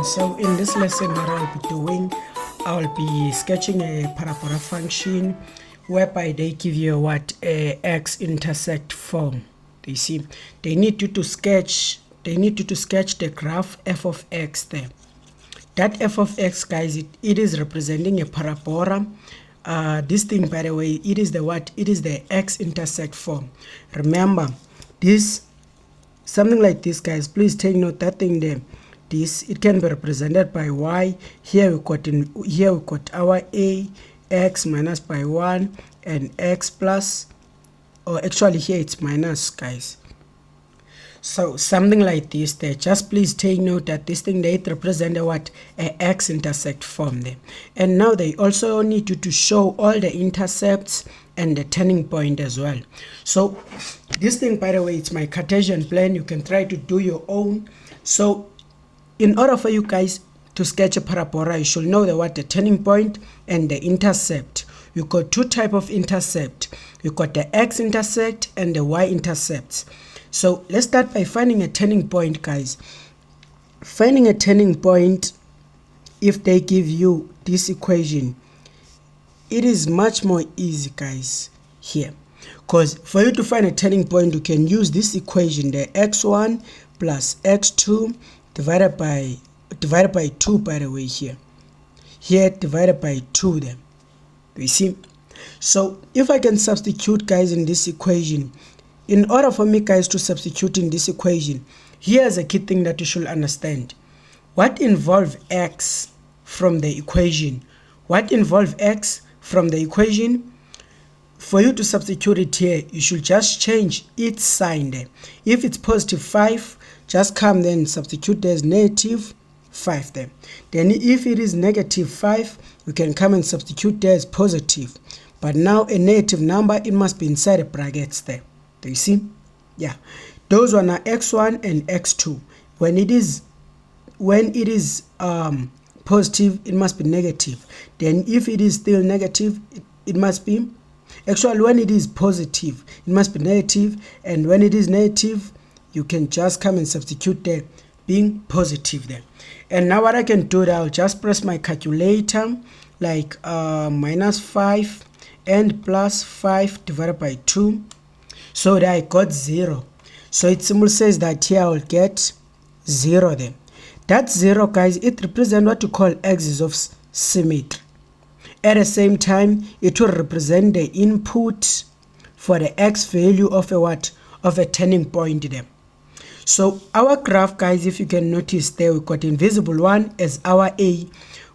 So in this lesson, what I'll be doing, I'll be sketching a parabola function whereby they give you what a x-intersect form. You see, they need you to sketch the graph f of x there. That f of x, guys, it is representing a parabola. This thing, by the way, it is the x-intersect form. Remember this, something like this, guys, please take note that thing there. This, it can be represented by y. Here we got our a, x minus by 1, and x plus, or actually here it's minus, guys. So something like this there. Just please take note that this thing there, it represents a x-intersect form there. And now they also need you to show all the intercepts and the turning point as well. So this thing, by the way, it's my Cartesian plan. You can try to do your own. So in order for you guys to sketch a parabola, you should know the turning point and the intercept. You got two type of intercept. You got the x-intercept and the y-intercepts. So let's start by finding a turning point, guys. Finding a turning point, if they give you this equation, it is much more easy, guys, here. Because for you to find a turning point, you can use this equation, the x1 plus x2 divided by 2, by the way, here divided by 2 then. You see? So if I can substitute, guys, in this equation, in order for me, guys, to substitute in this equation, here's a key thing that you should understand. What involve x from the equation? What involve x from the equation? For you to substitute it here, you should just change its sign there. If it's positive 5, just come then substitute there's negative 5 there. Then if it is negative 5, you can come and substitute there as positive. But now a negative number, it must be inside the brackets there. Do you see? Yeah. Those one are x1 and x2. When it is positive, it must be negative. Then if it is still negative, it must be, actually when it is positive, it must be negative. And when it is negative, you can just come and substitute there being positive there. And now what I can do, I'll just press my calculator, like minus 5 and plus 5 divided by 2. So that I got 0. So it simply says that here I will get 0 then. That 0, guys, it represents what you call axis of symmetry. At the same time, it will represent the input for the x value of a turning point there. So our graph, guys, if you can notice there, we got invisible 1 as our a.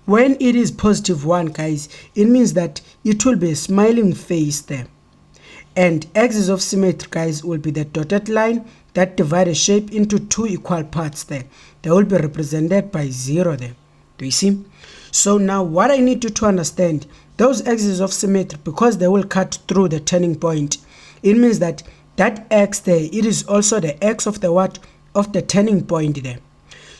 When it is positive 1, guys, it means that it will be a smiling face there. And axis of symmetry, guys, will be the dotted line that divide a shape into 2 equal parts there. They will be represented by 0 there. Do you see? So now what I need you to understand, those axes of symmetry, because they will cut through the turning point, it means that that x there, it is also the x of the of the turning point there.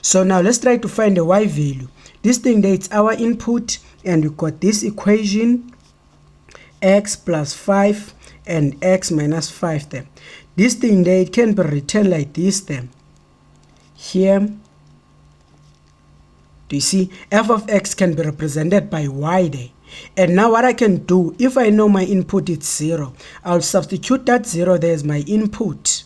So now let's try to find the y value. This thing there, it's our input, and we got this equation, x plus 5 and x minus 5 there. This thing there, it can be written like this then. Here, do you see? F of x can be represented by y there. And now what I can do, if I know my input is 0, I'll substitute that 0 there as my input.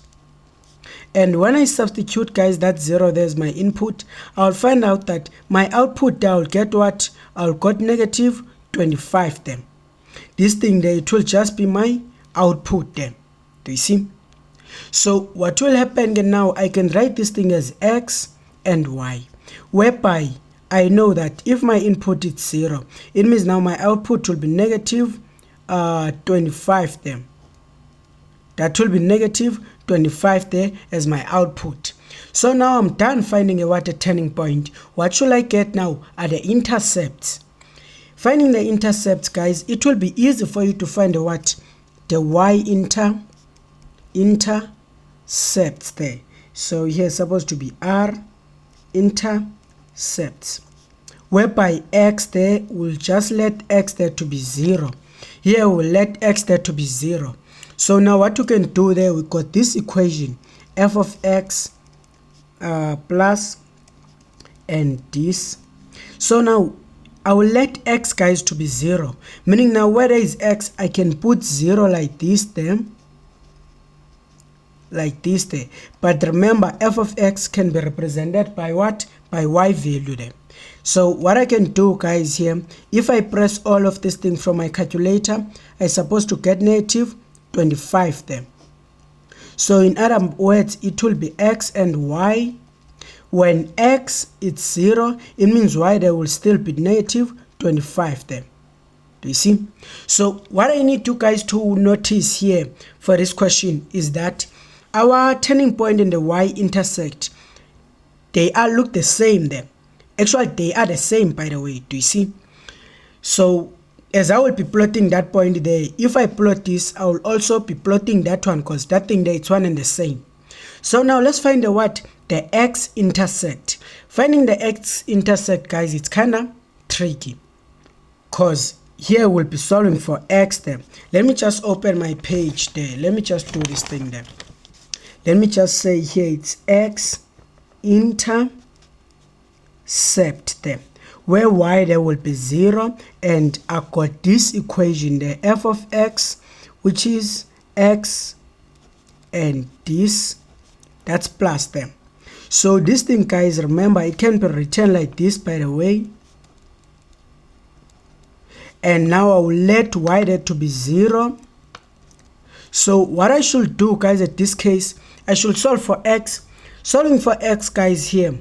And when I substitute, guys, that 0 there as my input, I'll find out that my output there, I'll get what? I'll get negative 25 then. This thing there, it will just be my output then. Do you see? So what will happen now, I can write this thing as x and y, whereby I know that if my input is 0, it means now my output will be negative 25 there. That will be negative 25 there as my output. So now I'm done finding a turning point. What should I get now are the intercepts. Finding the intercepts, guys, it will be easy for you to find the y intercepts there. So here is supposed to be r intercepts, whereby x there will just let x there to be 0. Here we'll let x there to be 0. So now what you can do there, we got this equation, f of x plus and this. So now I will let x, guys, to be 0, meaning now where there is x, I can put 0 like this there, but remember f of x can be represented by what? By y value there. So what I can do, guys, here, if I press all of this thing from my calculator, I'm supposed to get negative 25 there. So in other words, it will be x and y. When x is 0, it means y there will still be negative 25 there. Do you see? So what I need you guys to notice here for this question is that our turning point and the y-intercept, they all look the same there. Actually, they are the same, by the way. Do you see? So as I will be plotting that point there, if I plot this, I will also be plotting that one, because that thing there, it's one and the same. So now let's find the what? The x-intercept. Finding the x-intercept, guys, it's kind of tricky, because here we'll be solving for x there. Let me just open my page there. Let me just do this thing there. Let me just say here it's x-intercept there, where y there will be 0, and I got this equation there, f of x, which is x and this, that's plus them. So this thing, guys, remember, it can be written like this, by the way. And now I will let y there to be 0. So what I should do, guys, at this case, I should solve for x. Solving for x, guys, here,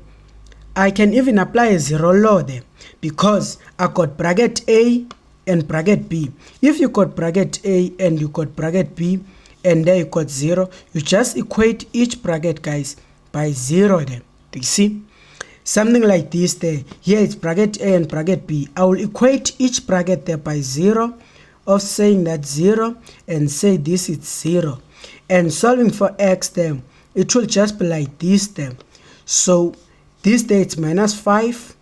I can even apply a 0 law there, because I got bracket A and bracket B. If you got bracket A and you got bracket B, and there you got 0, you just equate each bracket, guys, by 0 there. Do you see? Something like this there. Here it's bracket A and bracket B. I will equate each bracket there by 0, of saying that 0, and say this is 0. And solving for x there, it will just be like this there. So this there it's minus 5.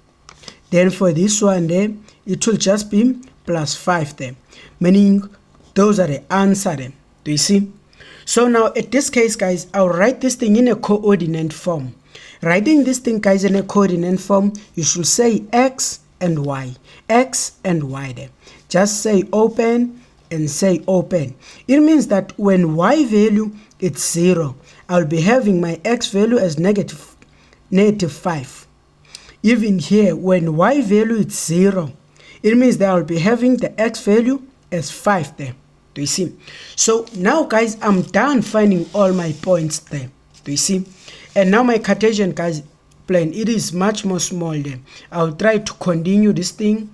Then for this one there, it will just be plus 5 there. Meaning those are the answer there. Do you see? So now at this case, guys, I'll write this thing in a coordinate form. Writing this thing, guys, in a coordinate form, you should say x and y. X and y there. Just say open and say open. It means that when y value is 0, I'll be having my x value as negative 5. Even here, when y value is 0, it means that I'll be having the x value as 5 there. Do you see? So now, guys, I'm done finding all my points there. Do you see? And now my Cartesian, guys, plane, it is much more small there. I'll try to continue this thing.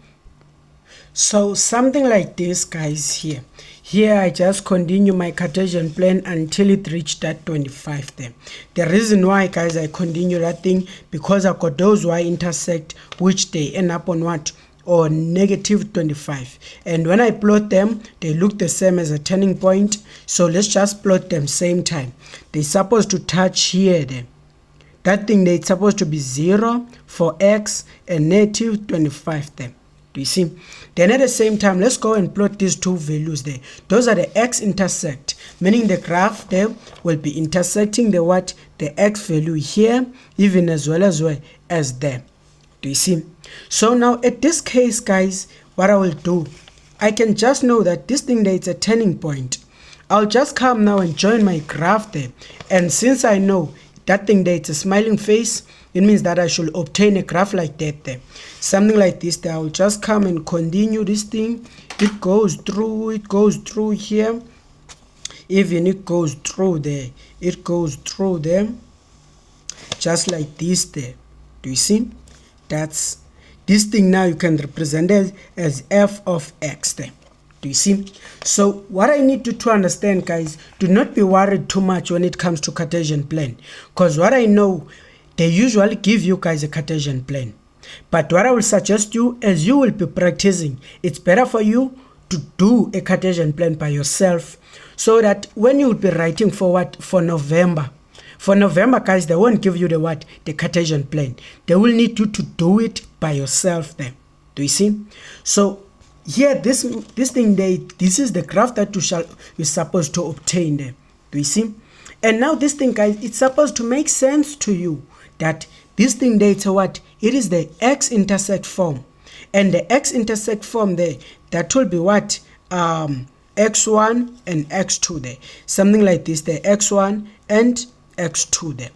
So something like this, guys, here. Here I just continue my Cartesian plane until it reached that 25 there. The reason why, guys, I continue that thing, because I got those y-intersect, which they end up on what? Or negative 25. And when I plot them, they look the same as a turning point. So let's just plot them same time. They're supposed to touch here there. That thing there, it's supposed to be 0 for x and negative 25 there. Do you see? Then at the same time, let's go and plot these two values there. Those are the x-intercept, meaning the graph there will be intersecting the what? The x value here, even as well as there. Do you see? So now at this case, guys, what I will do, I can just know that this thing there is a turning point. I'll just come now and join my graph there. And since I know that thing there, it's a smiling face, it means that I should obtain a graph like that there. Something like this there. I will just come and continue this thing. It goes through here. Even it goes through there. It goes through there. Just like this there. Do you see? That's this thing now you can represent it as f of x there. Do you see? So what I need you to understand, guys, do not be worried too much when it comes to Cartesian plane, because what I know, they usually give you guys a Cartesian plane. But what I will suggest you, as you will be practicing, it's better for you to do a Cartesian plane by yourself, so that when you will be writing for what? For November, guys, they won't give you the what? The Cartesian plane. They will need you to do it by yourself there. Do you see? So here, this thing there, this is the graph that you're supposed to obtain there. Do you see? And now this thing, guys, it's supposed to make sense to you that this thing there, it's a what? it is the x-intercept form. And the x-intercept form there, that will be what? X1 and X2 there. Something like this, the X1 and X2 there.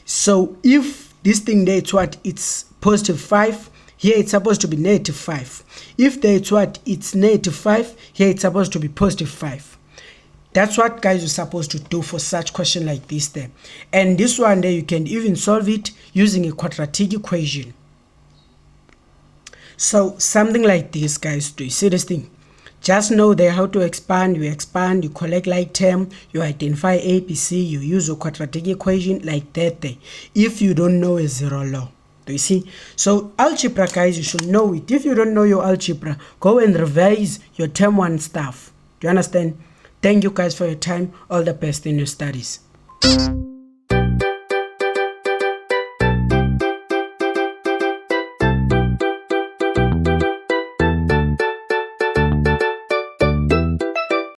So if this thing there, it's what? It's positive 5. Here it's supposed to be negative 5. If there it's what? It's negative 5. Here it's supposed to be positive 5. That's what guys you're supposed to do for such question like this there. And this one there, you can even solve it using a quadratic equation. So something like this, guys. Do you see this thing? Just know there how to expand. You expand, you collect like term, you identify A, B, C, you use a quadratic equation like that there. If you don't know a zero law. Do you see? So algebra, guys, you should know it. If you don't know your algebra, go and revise your term 1 stuff. Do you understand? Thank you guys for your time. All the best in your studies.